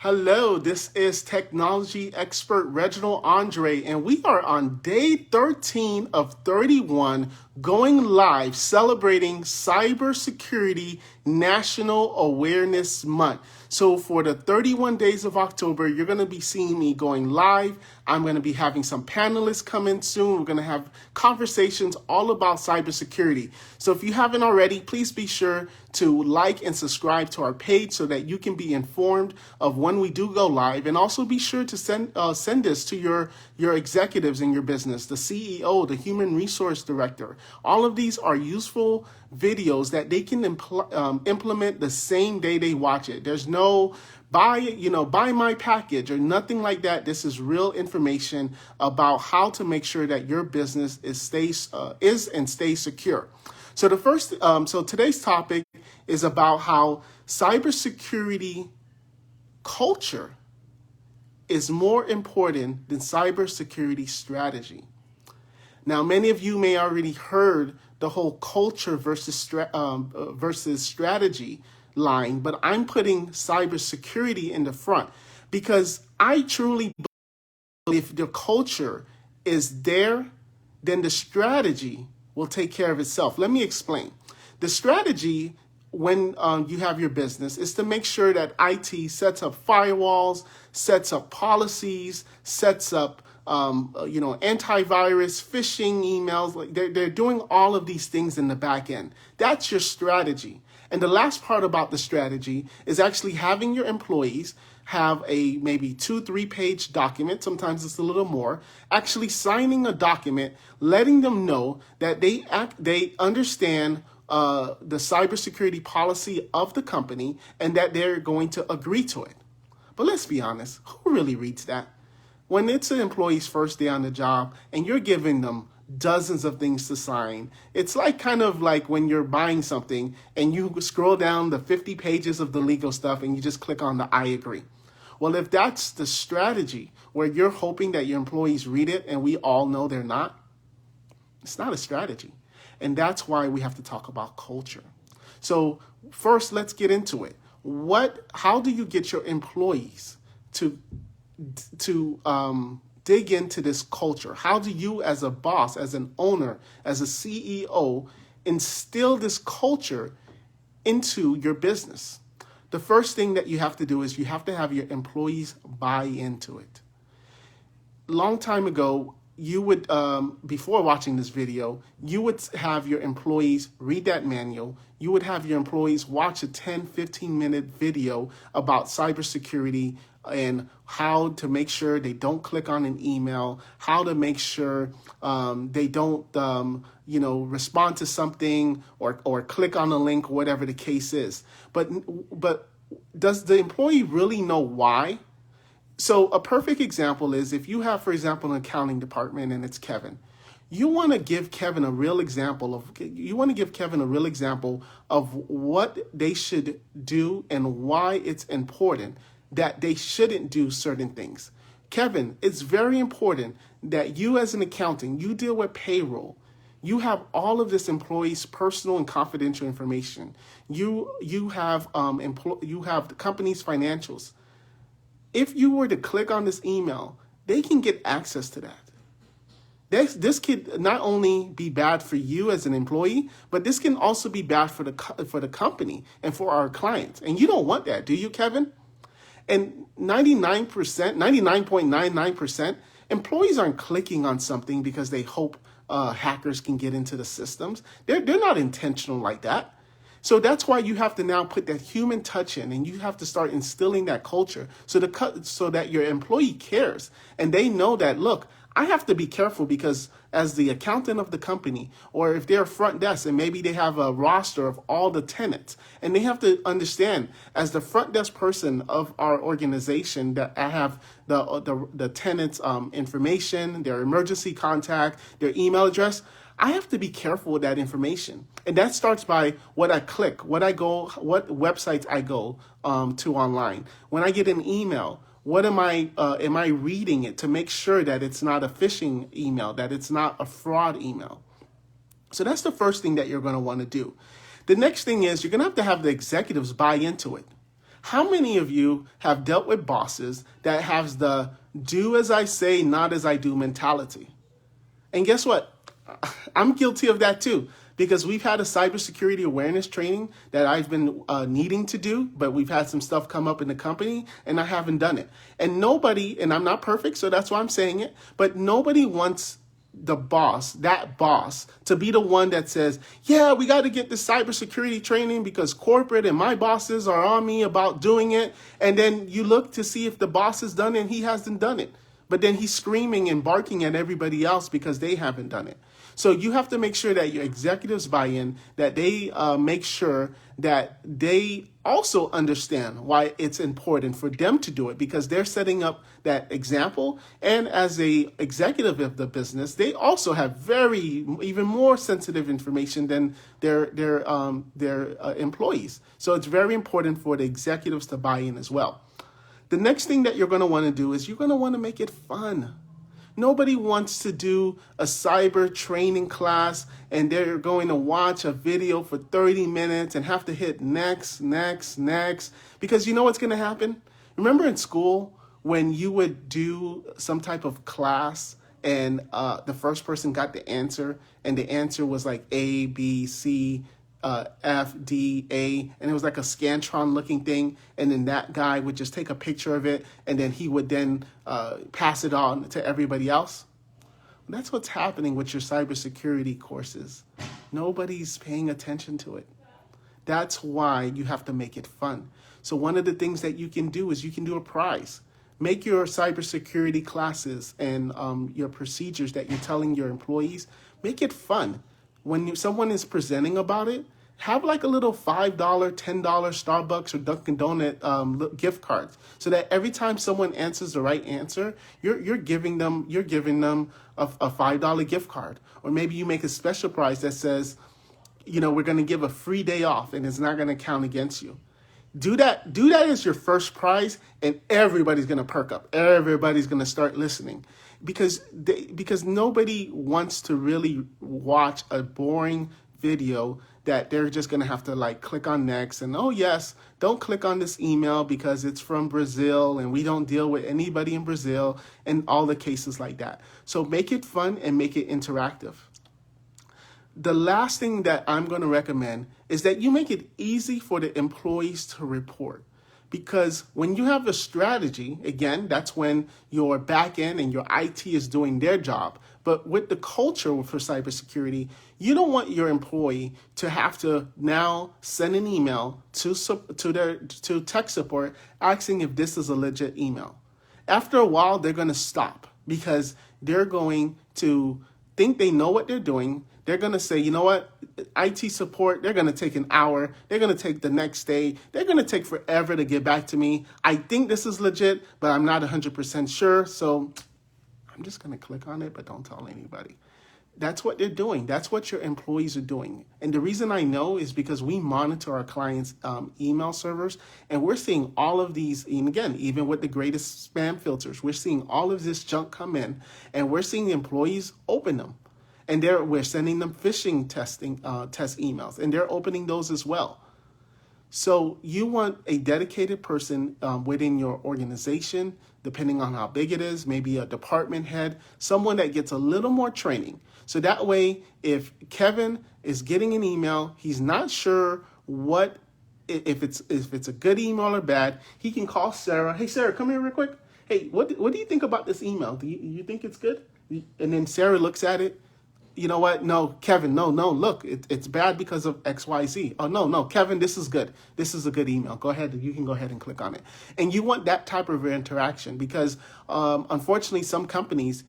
Hello, this is technology expert Reginald Andre, and we are on day 13 of 31 going live celebrating Cybersecurity National Awareness Month. So for the 31 days of October, you're going to be seeing me going live. I'm going to be having some panelists come in soon. We're going to have conversations all about cybersecurity. So if you haven't already, please be sure to like and subscribe to our page so that you can be informed of when we do go live. And also be sure to send this to your executives in your business, the CEO, the human resource director. All of these are useful videos that they can implement the same day they watch it. There's no buy my package or nothing like that. This is real information about how to make sure that your business is and stays secure. So so today's topic is about how cybersecurity culture is more important than cybersecurity strategy. Now, many of you may already heard the whole culture versus strategy line, but I'm putting cybersecurity in the front because I truly believe if the culture is there, then the strategy will take care of itself. Let me explain. The strategy when you have your business is to make sure that IT sets up firewalls, sets up policies, sets up antivirus, phishing emails. Like they're doing all of these things in the back end. That's your strategy. And the last part about the strategy is actually having your employees have a maybe 2-3 page document, sometimes it's a little more, actually signing a document, letting them know that they understand the cybersecurity policy of the company and that they're going to agree to it. But let's be honest, who really reads that? When it's an employee's first day on the job and you're giving them dozens of things to sign, it's kind of like when you're buying something and you scroll down the 50 pages of the legal stuff and you just click on the I agree. Well, if that's the strategy where you're hoping that your employees read it and we all know they're not, it's not a strategy. And that's why we have to talk about culture. So first, let's get into it. How do you get your employees to dig into this culture? How do you, as a boss, as an owner, as a CEO, instill this culture into your business? The first thing that you have to do is you have to have your employees buy into it. Long time ago, you would, before watching this video, you would have your employees read that manual. You would have your employees watch a 10-15 minute video about cybersecurity and how to make sure they don't click on an email, how to make sure they don't, respond to something or click on a link, whatever the case is. But does the employee really know why? So a perfect example is if you have, for example, an accounting department and it's Kevin. You want to give Kevin a real example of what they should do and why it's important that they shouldn't do certain things. Kevin, it's very important that you as an accountant, you deal with payroll. You have all of this employee's personal and confidential information. You have the company's financials. If you were to click on this email, they can get access to that. This could not only be bad for you as an employee, but this can also be bad for the company and for our clients. And you don't want that, do you, Kevin? And 99.99%, employees aren't clicking on something because they hope hackers can get into the systems. They're not intentional like that. So that's why you have to now put that human touch in, and you have to start instilling that culture so that your employee cares and they know that, look, I have to be careful because as the accountant of the company, or if they're front desk and maybe they have a roster of all the tenants, and they have to understand as the front desk person of our organization that I have the tenants' information, their emergency contact, their email address. I have to be careful with that information. And that starts by what I click, what websites I go to online. When I get an email, what am I reading it to make sure that it's not a phishing email, that it's not a fraud email? So that's the first thing that you're going to want to do. The next thing is you're going to have the executives buy into it. How many of you have dealt with bosses that has the do as I say, not as I do mentality? And guess what? I'm guilty of that too, because we've had a cybersecurity awareness training that I've been needing to do, but we've had some stuff come up in the company and I haven't done it. And nobody, and I'm not perfect, so that's why I'm saying it, but nobody wants the boss, that boss, to be the one that says, yeah, we got to get this cybersecurity training because corporate and my bosses are on me about doing it. And then you look to see if the boss has done it and he hasn't done it. But then he's screaming and barking at everybody else because they haven't done it. So you have to make sure that your executives buy in, that they make sure that they also understand why it's important for them to do it, because they're setting up that example. And as a executive of the business, they also have even more sensitive information than their employees. So it's very important for the executives to buy in as well. The next thing that you're going to want to do is you're going to want to make it fun. Nobody wants to do a cyber training class and they're going to watch a video for 30 minutes and have to hit next, because you know what's going to happen? Remember in school when you would do some type of class and the first person got the answer and the answer was like A, B, C, F, D, A, and it was like a Scantron looking thing, and then that guy would just take a picture of it and then he would then pass it on to everybody else. That's what's happening with your cybersecurity courses. Nobody's paying attention to it. That's why you have to make it fun. So one of the things that you can do is you can do a prize. Make your cybersecurity classes and your procedures that you're telling your employees, make it fun. When someone is presenting about it, have like a little $5, $10 Starbucks or Dunkin' Donut gift cards, so that every time someone answers the right answer, you're giving them a $5 gift card. Or maybe you make a special prize that says, you know, we're going to give a free day off and it's not going to count against you. Do that as your first prize, and everybody's going to perk up. Everybody's going to start listening. Because nobody wants to really watch a boring video that they're just going to have to like click on next and, oh yes, don't click on this email because it's from Brazil and we don't deal with anybody in Brazil, and all the cases like that. So make it fun and make it interactive. The last thing that I'm going to recommend is that you make it easy for the employees to report. Because when you have a strategy, again, that's when your back end and your IT is doing their job. But with the culture for cybersecurity, you don't want your employee to have to now send an email to tech support asking if this is a legit email. After a while, they're going to stop because they're going to think they know what they're doing. They're going to say, you know what, IT support, they're going to take an hour. They're going to take the next day. They're going to take forever to get back to me. I think this is legit, but I'm not 100% sure. So I'm just going to click on it, but don't tell anybody. That's what they're doing. That's what your employees are doing. And the reason I know is because we monitor our clients' email servers, and we're seeing all of these, and again, even with the greatest spam filters, we're seeing all of this junk come in, and we're seeing the employees open them. And we're sending them phishing test emails, and they're opening those as well. So you want a dedicated person within your organization, depending on how big it is, maybe a department head, someone that gets a little more training. So that way, if Kevin is getting an email, he's not sure if it's a good email or bad, he can call Sarah. Hey, Sarah, come here real quick. Hey, what do you think about this email? Do you think it's good? And then Sarah looks at it. You know what? No, Kevin, no, look, it's bad because of XYZ. Oh, no, Kevin, this is good. This is a good email. Go ahead. You can go ahead and click on it. And you want that type of interaction because, unfortunately, some companies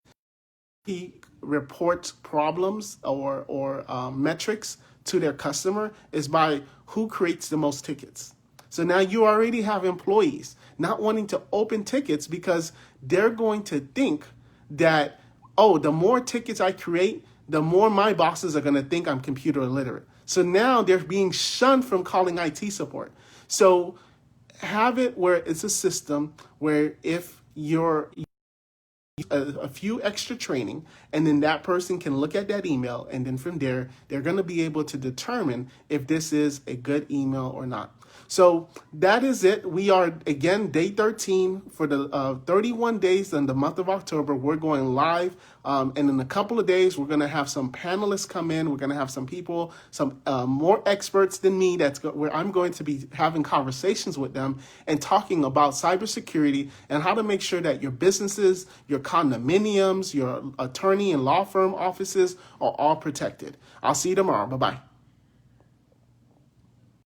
report problems or metrics to their customer is by who creates the most tickets. So now you already have employees not wanting to open tickets because they're going to think that, oh, the more tickets I create, the more my bosses are going to think I'm computer illiterate. So now they're being shunned from calling IT support. So have it where it's a system where if you're a few extra training, and then that person can look at that email, and then from there, they're going to be able to determine if this is a good email or not. So that is it. We are, again, day 13 for the 31 days in the month of October. We're going live. And in a couple of days, we're going to have some panelists come in. We're going to have some people, some more experts than me, where I'm going to be having conversations with them and talking about cybersecurity and how to make sure that your businesses, your condominiums, your attorney and law firm offices are all protected. I'll see you tomorrow. Bye-bye.